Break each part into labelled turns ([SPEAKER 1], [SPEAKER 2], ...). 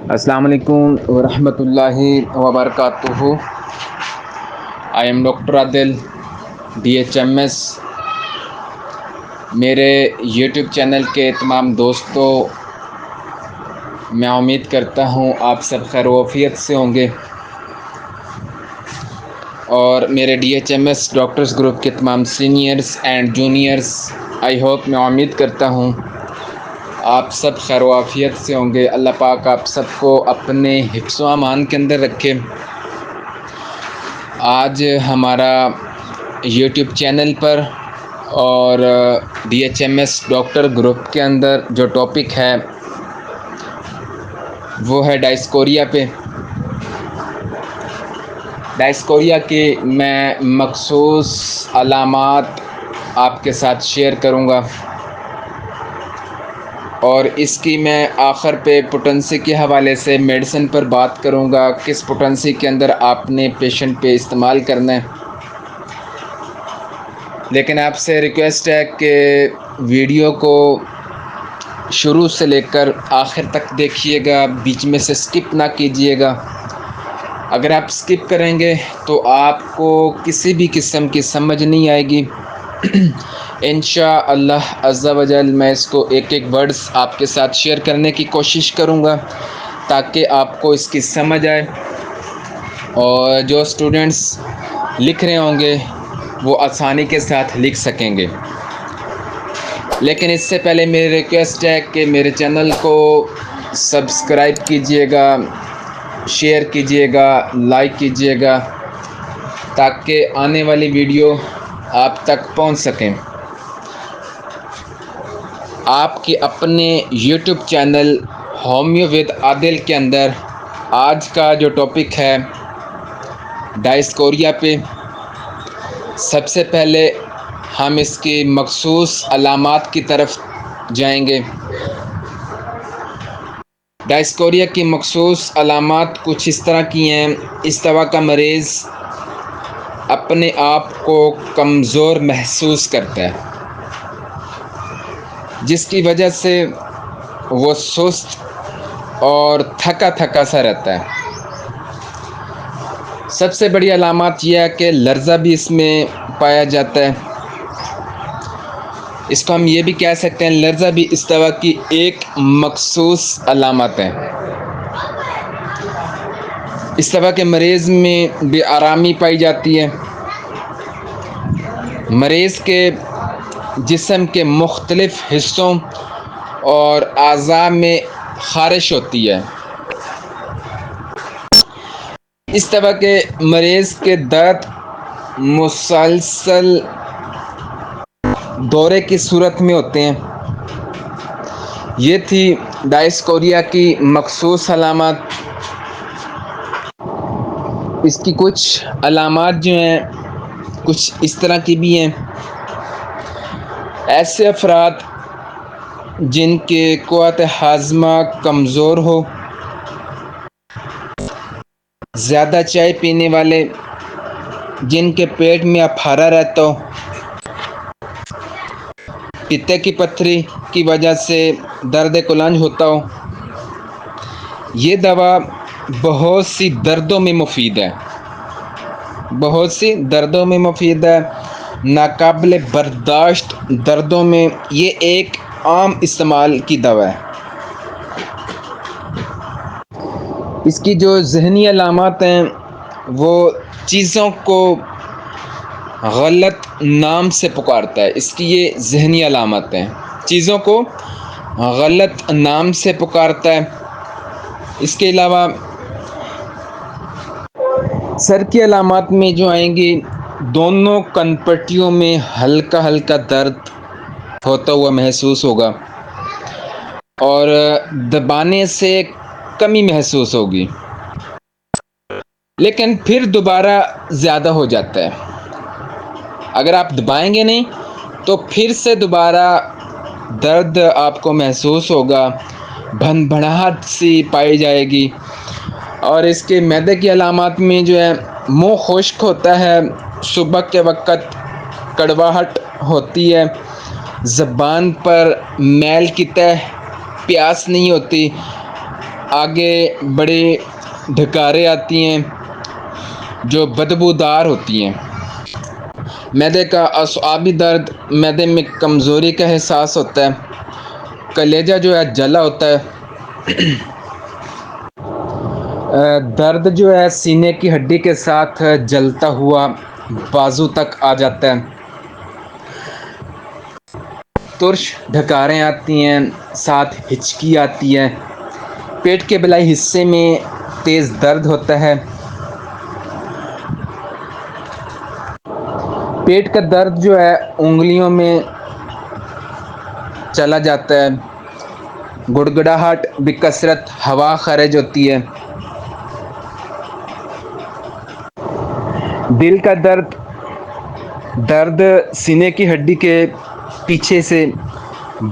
[SPEAKER 1] السلام علیکم ورحمۃ اللہ وبرکاتہ۔ I am doctor Adil DHMS۔ میرے یوٹیوب چینل کے تمام دوستوں، میں امید کرتا ہوں آپ سب خیر و عافیت سے ہوں گے، اور میرے DHMS ڈاکٹرز گروپ کے تمام seniors and juniors, I hope, میں امید کرتا ہوں آپ سب خیر و عافیت سے ہوں گے۔ اللہ پاک آپ سب کو اپنے حفظ و امان کے اندر رکھے۔ آج ہمارا یوٹیوب چینل پر اور DHMS ڈاکٹر گروپ کے اندر جو ٹاپک ہے وہ ہے ڈائسکوریا پہ۔ ڈائسکوریا کی میں مخصوص علامات آپ کے ساتھ شیئر کروں گا، اور اس کی میں آخر پہ پوٹنسی کے حوالے سے میڈیسن پر بات کروں گا، کس پوٹنسی کے اندر آپ نے پیشنٹ پہ استعمال کرنا ہے۔ لیکن آپ سے ریکویسٹ ہے کہ ویڈیو کو شروع سے لے کر آخر تک دیکھیے گا، بیچ میں سے سکپ نہ کیجیے گا۔ اگر آپ سکپ کریں گے تو آپ کو کسی بھی قسم کی سمجھ نہیں آئے گی۔ انشاءاللہ عز و جل میں اس کو ایک ایک ورڈز آپ کے ساتھ شیئر کرنے کی کوشش کروں گا تاکہ آپ کو اس کی سمجھ آئے، اور جو اسٹوڈنٹس لکھ رہے ہوں گے وہ آسانی کے ساتھ لکھ سکیں گے۔ لیکن اس سے پہلے میری ریکویسٹ ہے کہ میرے چینل کو سبسکرائب کیجیے گا، شیئر کیجیے گا، لائک کیجیے گا، تاکہ آنے والی ویڈیو آپ تک پہنچ سکیں۔ آپ کے اپنے یوٹیوب چینل ہومیو ود عادل کے اندر آج کا جو ٹاپک ہے ڈائسکوریا پہ، سب سے پہلے ہم اس کی مخصوص علامات کی طرف جائیں گے۔ ڈائسکوریا کی مخصوص علامات کچھ اس طرح کی ہیں۔ اس طرح کا مریض اپنے آپ کو کمزور محسوس کرتا ہے، جس کی وجہ سے وہ سست اور تھکا تھکا سا رہتا ہے۔ سب سے بڑی علامات یہ ہے کہ لرزہ بھی اس میں پایا جاتا ہے۔ اس کو ہم یہ بھی کہہ سکتے ہیں، لرزہ بھی اس طرح کی ایک مخصوص علامت ہے۔ اس طرح کے مریض میں بے آرامی پائی جاتی ہے۔ مریض کے جسم کے مختلف حصوں اور اعضاء میں خارش ہوتی ہے۔ اس طرح کے مریض کے درد مسلسل دورے کی صورت میں ہوتے ہیں۔ یہ تھی ڈائسکوریا کی مخصوص علامات۔ اس کی کچھ علامات جو ہیں کچھ اس طرح کی بھی ہیں۔ ایسے افراد جن کے قوت ہاضمہ کمزور ہو، زیادہ چائے پینے والے، جن کے پیٹ میں افارہ رہتا ہو، پتے کی پتھری کی وجہ سے درد کلنج ہوتا ہو۔ یہ دوا بہت سی دردوں میں مفید ہے، بہت سی دردوں میں مفید ہے۔ ناقابل برداشت دردوں میں یہ ایک عام استعمال کی دوا ہے۔ اس کی جو ذہنی علامات ہیں وہ چیزوں کو غلط نام سے پکارتا ہے۔ اس کی یہ ذہنی علامت ہیں، چیزوں کو غلط نام سے پکارتا ہے۔ اس کے علاوہ سر کی علامات میں جو آئیں گی، دونوں کن پٹیوں میں ہلکا ہلکا درد ہوتا ہوا محسوس ہوگا، اور دبانے سے کمی محسوس ہوگی، لیکن پھر دوبارہ زیادہ ہو جاتا ہے۔ اگر آپ دبائیں گے نہیں تو پھر سے دوبارہ درد آپ کو محسوس ہوگا، بھنبھناہٹ سی پائی جائے گی۔ اور اس کے معدے کی علامات میں جو ہے منہ خشک ہوتا ہے، صبح کے وقت کڑواہٹ ہوتی ہے، زبان پر میل کی تہ پیاس نہیں ہوتی، آگے بڑی ڈھکاریں آتی ہیں جو بدبودار ہوتی ہیں۔ معدے کا اعصابی درد، معدے میں کمزوری کا احساس ہوتا ہے، کلیجہ جو ہے جلا ہوتا ہے، درد جو ہے سینے کی ہڈی کے ساتھ جلتا ہوا بازو تک آ جاتا ہے، ترش ڈھکاریں آتی ہیں، ساتھ ہچکی آتی ہے، پیٹ کے بلائی حصے میں تیز درد ہوتا ہے، پیٹ کا درد جو ہے انگلیوں میں چلا جاتا ہے، گڑگڑاہٹ بکثرت ہوا خارج ہوتی ہے، دل کا درد سینے کی ہڈی کے پیچھے سے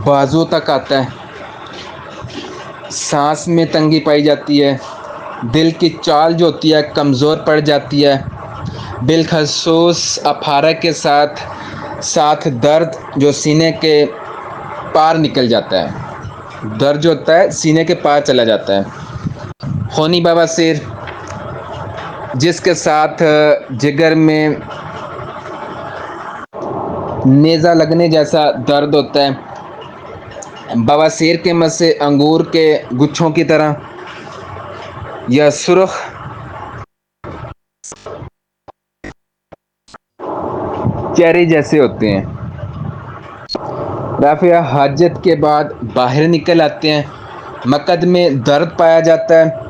[SPEAKER 1] بازو تک آتا ہے، سانس میں تنگی پائی جاتی ہے، دل کی چال جو ہوتی ہے کمزور پڑ جاتی ہے، بالخصوص افارہ کے ساتھ درد جو سینے کے پار نکل جاتا ہے، درد جو ہوتا ہے سینے کے پار چلا جاتا ہے، خونی بواسیر جس کے ساتھ جگر میں نیزہ لگنے جیسا درد ہوتا ہے، بواسیر کے مسے انگور کے گچھوں کی طرح یا سرخ چیری جیسے ہوتے ہیں، رافع حاجت کے بعد باہر نکل آتے ہیں، مقد میں درد پایا جاتا ہے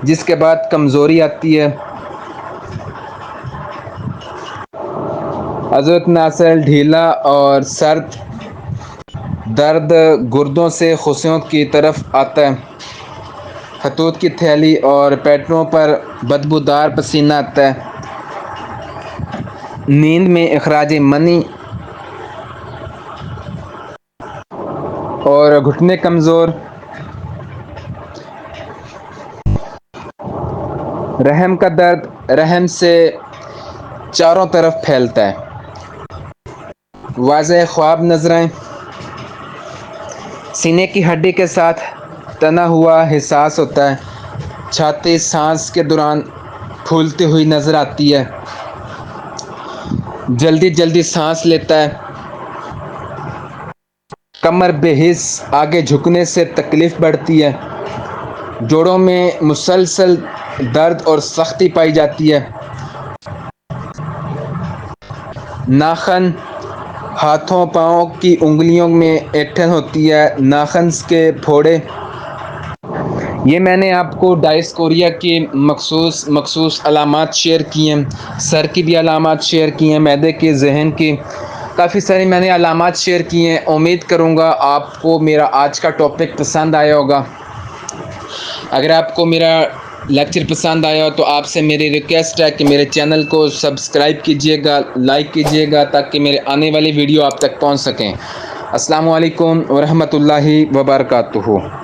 [SPEAKER 1] جس کے بعد کمزوری آتی ہے، عضلۃ ناصل ڈھیلا اور سرد، درد گردوں سے خصیوں کی طرف آتا ہے، خطوط کی تھیلی اور پیٹروں پر بدبودار پسینہ آتا ہے، نیند میں اخراج منی اور گھٹنے کمزور، رحم کا درد رحم سے چاروں طرف پھیلتا ہے، واضح خواب نظریں، سینے کی ہڈی کے ساتھ تنا ہوا احساس ہوتا ہے، چھاتی سانس کے دوران پھولتی ہوئی نظر آتی ہے، جلدی جلدی سانس لیتا ہے، کمر بے حس آگے جھکنے سے تکلیف بڑھتی ہے، جوڑوں میں مسلسل درد اور سختی پائی جاتی ہے، ناخن ہاتھوں پاؤں کی انگلیوں میں ایٹھن ہوتی ہے، ناخن کے پھوڑے، یہ میں نے آپ کو ڈائسکوریا کی مخصوص علامات شیئر کی ہیں، سر کی بھی علامات شیئر کی ہیں، معدے کی، ذہن کی، کافی ساری میں نے علامات شیئر کی ہیں، امید کروں گا آپ کو میرا آج کا ٹاپک پسند آیا ہوگا۔ اگر آپ کو میرا لیکچر پسند آیا ہو تو آپ سے میری ریکویسٹ ہے کہ میرے چینل کو سبسکرائب کیجیے گا، لائک کیجیے گا تاکہ میرے آنے والی ویڈیو آپ تک پہنچ سکیں۔ السلام علیکم ورحمۃ اللہ وبرکاتہ۔